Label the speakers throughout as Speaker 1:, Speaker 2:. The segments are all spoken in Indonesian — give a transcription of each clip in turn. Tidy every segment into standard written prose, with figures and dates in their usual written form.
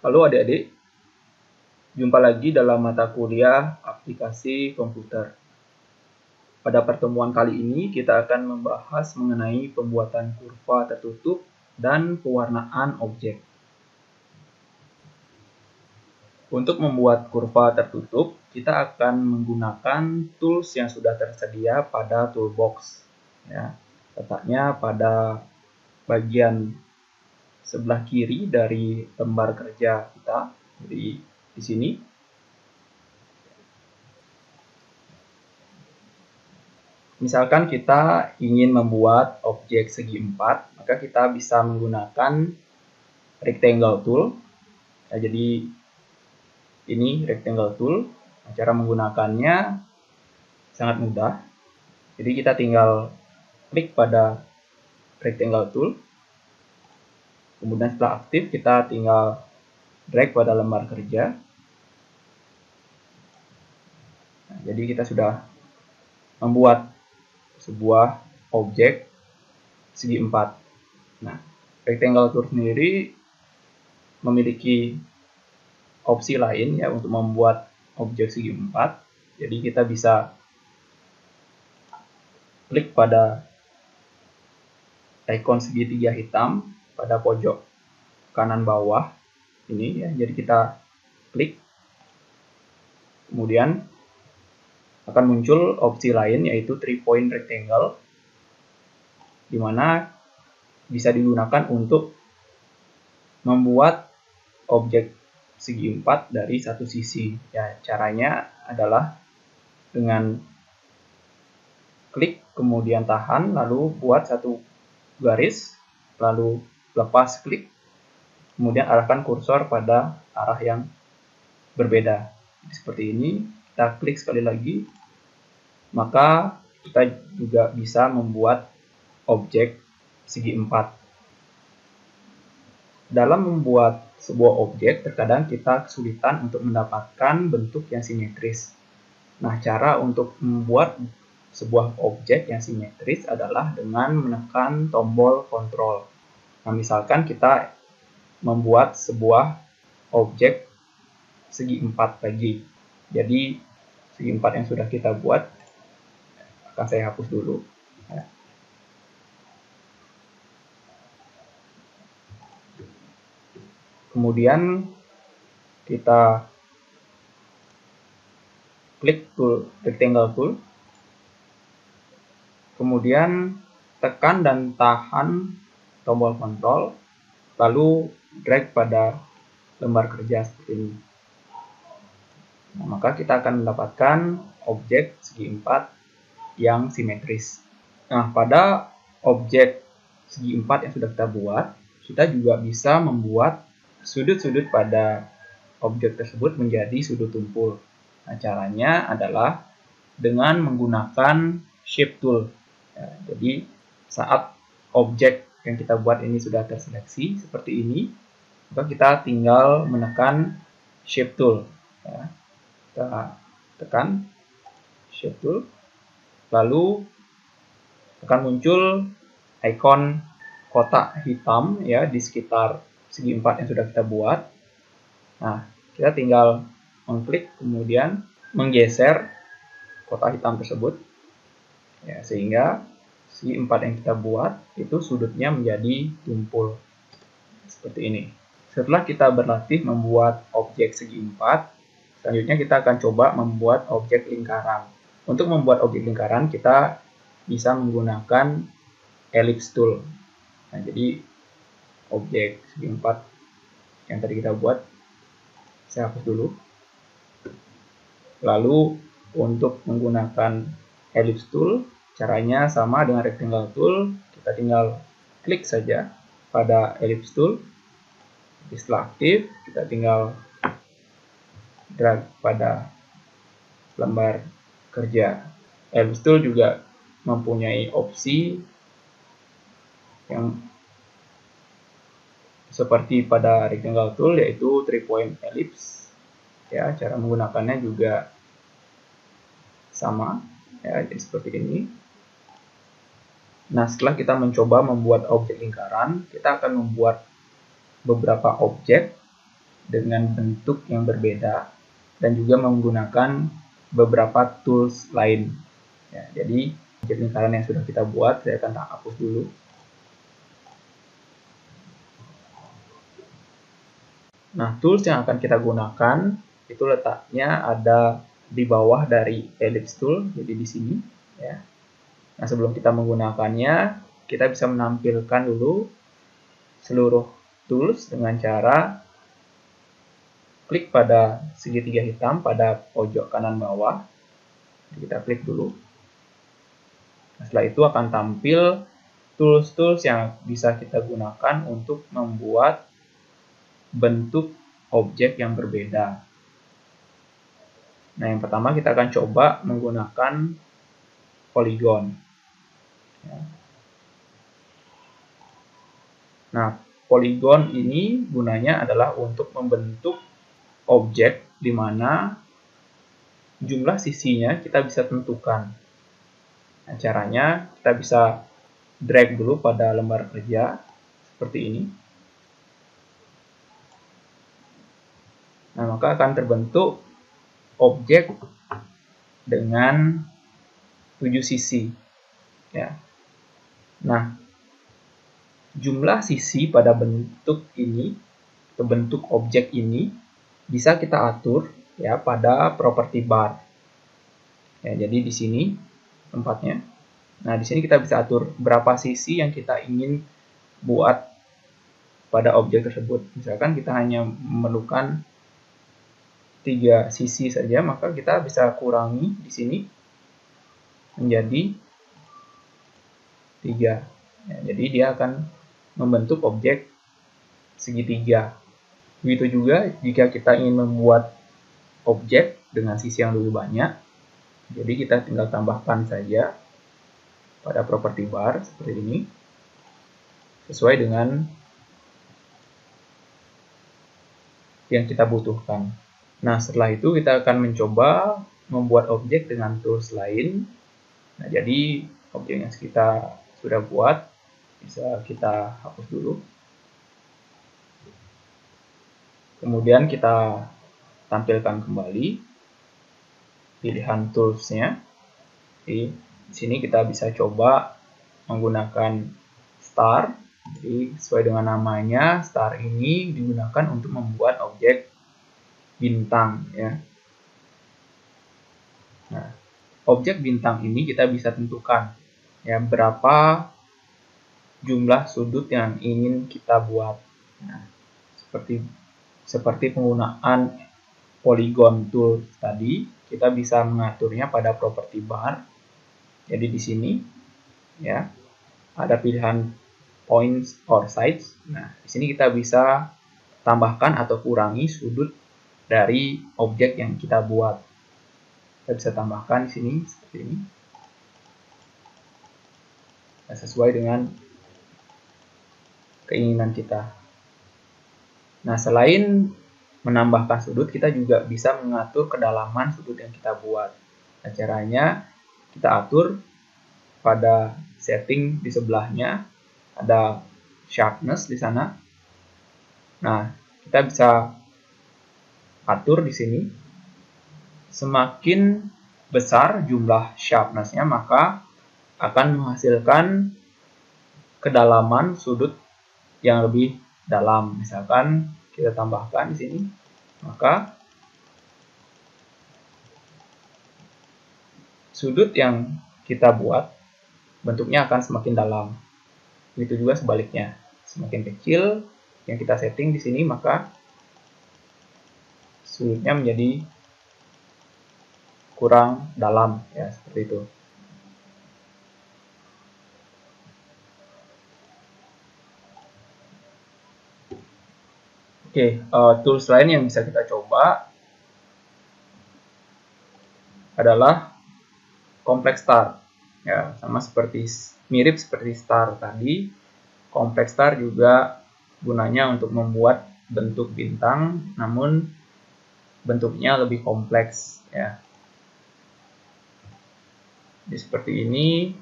Speaker 1: Halo adik-adik, jumpa lagi dalam mata kuliah aplikasi komputer. Pada pertemuan kali ini kita akan membahas mengenai pembuatan kurva tertutup dan pewarnaan objek. Untuk membuat kurva tertutup, kita akan menggunakan tools yang sudah tersedia pada toolbox. Ya, letaknya pada bagian sebelah kiri dari lembar kerja kita. Jadi di sini. Misalkan kita ingin membuat objek segi 4, maka kita bisa menggunakan rectangle tool. Ya, jadi ini rectangle tool. Cara menggunakannya sangat mudah. Jadi kita tinggal klik pada rectangle tool. Kemudian setelah aktif kita tinggal drag pada lembar kerja. Nah, jadi kita sudah membuat sebuah objek segi 4. Nah, rectangle tool sendiri memiliki opsi lain ya untuk membuat objek segi 4. Jadi kita bisa klik pada ikon segitiga hitam pada pojok kanan bawah ini ya. Jadi kita klik, kemudian akan muncul opsi lain yaitu 3-point rectangle, di mana bisa digunakan untuk membuat objek segi 4 dari satu sisi. Ya, caranya adalah dengan klik kemudian tahan lalu buat satu garis, lalu lepas klik, kemudian arahkan kursor pada arah yang berbeda. Seperti ini, kita klik sekali lagi, maka kita juga bisa membuat objek segi 4. Dalam membuat sebuah objek, terkadang kita kesulitan untuk mendapatkan bentuk yang simetris. Nah, cara untuk membuat sebuah objek yang simetris adalah dengan menekan tombol kontrol. Nah, misalkan kita membuat sebuah objek segi 4 lagi. Jadi, segi 4 yang sudah kita buat akan saya hapus dulu. Kemudian kita klik tool rectangle tool, kemudian tekan dan tahan tombol kontrol, lalu drag pada lembar kerja seperti ini. Nah, maka kita akan mendapatkan objek segi 4 yang simetris. Nah, pada objek segi 4 yang sudah kita buat, kita juga bisa membuat sudut-sudut pada objek tersebut menjadi sudut tumpul. Nah, caranya adalah dengan menggunakan shape tool. Ya, jadi saat objek yang kita buat ini sudah terseleksi seperti ini, maka kita tinggal menekan shape tool. Ya, kita tekan shape tool, lalu akan muncul ikon kotak hitam ya di sekitar segi 4 yang sudah kita buat. Nah, kita tinggal mengklik kemudian menggeser kotak hitam tersebut ya, sehingga segi 4 yang kita buat itu sudutnya menjadi tumpul seperti ini. Setelah kita berlatih membuat objek segi 4, selanjutnya kita akan coba membuat objek lingkaran. Untuk membuat objek lingkaran kita bisa menggunakan ellipse tool. Nah, jadi objek segi 4 yang tadi kita buat saya hapus dulu. Lalu untuk menggunakan ellipse tool, caranya sama dengan rectangle tool. Kita tinggal klik saja pada ellipse tool. Setelah aktif, kita tinggal drag pada lembar kerja. Ellipse tool juga mempunyai opsi yang seperti pada rectangle tool, yaitu 3-point ellipse. Ya, cara menggunakannya juga sama ya, jadi seperti ini. Nah, setelah kita mencoba membuat objek lingkaran, kita akan membuat beberapa objek dengan bentuk yang berbeda dan juga menggunakan beberapa tools lain. Ya, jadi objek lingkaran yang sudah kita buat saya akan hapus dulu. Nah, tools yang akan kita gunakan itu letaknya ada di bawah dari ellipse tool, jadi di sini. Ya. Nah, sebelum kita menggunakannya, kita bisa menampilkan dulu seluruh tools dengan cara klik pada segitiga hitam pada pojok kanan bawah. Jadi kita klik dulu. Nah, setelah itu akan tampil tools-tools yang bisa kita gunakan untuk membuat bentuk objek yang berbeda. Nah, yang pertama kita akan coba menggunakan polygon. Ya. Nah, polygon ini gunanya adalah untuk membentuk objek di mana jumlah sisinya kita bisa tentukan. Nah, caranya kita bisa drag dulu pada lembar kerja seperti ini. Nah, maka akan terbentuk objek dengan 7 sisi. Ya. Nah, jumlah sisi pada bentuk ini, atau bentuk objek ini, bisa kita atur ya pada property bar. Ya, jadi di sini tempatnya. Nah, di sini kita bisa atur berapa sisi yang kita ingin buat pada objek tersebut. Misalkan kita hanya memerlukan 3 sisi saja, maka kita bisa kurangi di sini menjadi 3. Ya, jadi dia akan membentuk objek segitiga. Begitu juga jika kita ingin membuat objek dengan sisi yang lebih banyak, jadi kita tinggal tambahkan saja pada property bar seperti ini, sesuai dengan yang kita butuhkan. Nah, setelah itu kita akan mencoba membuat objek dengan tools lain. Nah, jadi objek yang kita sudah buat bisa kita hapus dulu. Kemudian kita tampilkan kembali pilihan toolsnya. Di sini kita bisa coba menggunakan star. Jadi sesuai dengan namanya, star ini digunakan untuk membuat objek bintang ya. Nah, objek bintang ini kita bisa tentukan ya berapa jumlah sudut yang ingin kita buat. Nah, seperti penggunaan polygon tool tadi, kita bisa mengaturnya pada property bar. Jadi di sini ya ada pilihan points or sides. Nah, di sini kita bisa tambahkan atau kurangi sudut dari objek yang kita buat. Kita bisa tambahkan di sini seperti ini. Nah, sesuai dengan keinginan kita. Nah, selain menambahkan sudut, kita juga bisa mengatur kedalaman sudut yang kita buat. Nah, caranya kita atur pada setting di sebelahnya, ada sharpness di sana. Nah, kita bisa atur di sini. Semakin besar jumlah sharpness-nya, maka akan menghasilkan kedalaman sudut yang lebih dalam. Misalkan kita tambahkan di sini, maka sudut yang kita buat bentuknya akan semakin dalam. Begitu juga sebaliknya. Semakin kecil yang kita setting di sini, maka sudutnya menjadi kurang dalam ya, seperti itu. Oke, tools lain yang bisa kita coba adalah complex star. Ya, sama mirip seperti star tadi. Complex star juga gunanya untuk membuat bentuk bintang, namun bentuknya lebih kompleks ya. Jadi seperti ini.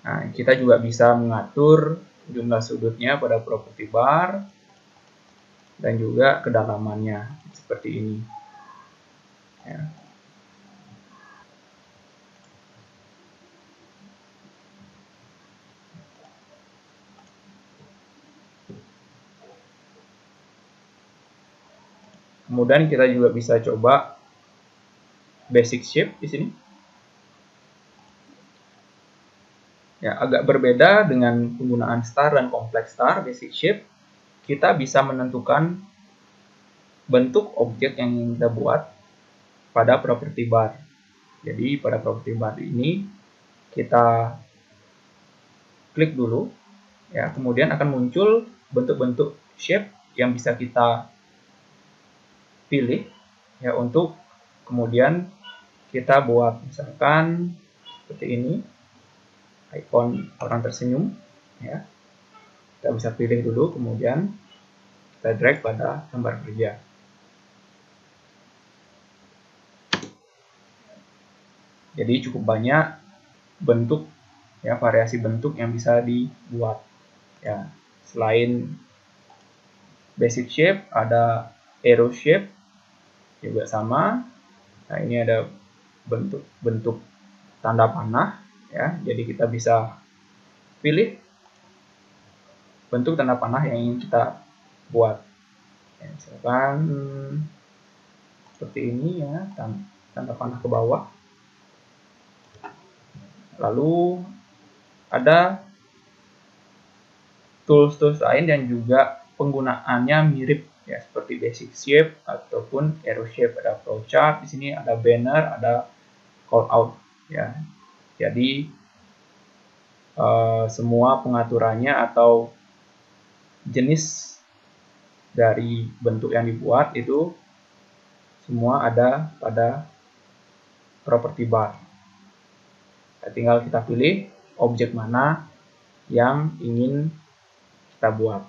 Speaker 1: Nah, kita juga bisa mengatur jumlah sudutnya pada property bar. dan juga kedalamannya seperti ini. Ya. Kemudian kita juga bisa coba basic shape di sini. Ya, agak berbeda dengan penggunaan star dan complex star. Basic shape, kita bisa menentukan bentuk objek yang ingin kita buat pada property bar. Jadi pada property bar ini kita klik dulu, ya, kemudian akan muncul bentuk-bentuk shape yang bisa kita pilih, ya, untuk kemudian kita buat. Misalkan seperti ini, icon orang tersenyum, ya, kita bisa pilih dulu, kemudian kita drag pada lembar kerja. Jadi cukup banyak bentuk, ya, variasi bentuk yang bisa dibuat. Ya, selain basic shape, ada arrow shape juga sama. Nah, ini ada bentuk tanda panah, ya. Jadi kita bisa pilih bentuk tanda panah yang ingin kita buat. Ya, misalkan seperti ini, ya, tanda panah ke bawah. Lalu ada tools-tools lain yang juga penggunaannya mirip, ya, seperti basic shape ataupun arrow shape. Ada flowchart di sini, ada banner, ada call out, ya. Jadi semua pengaturannya atau jenis dari bentuk yang dibuat itu semua ada pada property bar. Tinggal kita pilih objek mana yang ingin kita buat.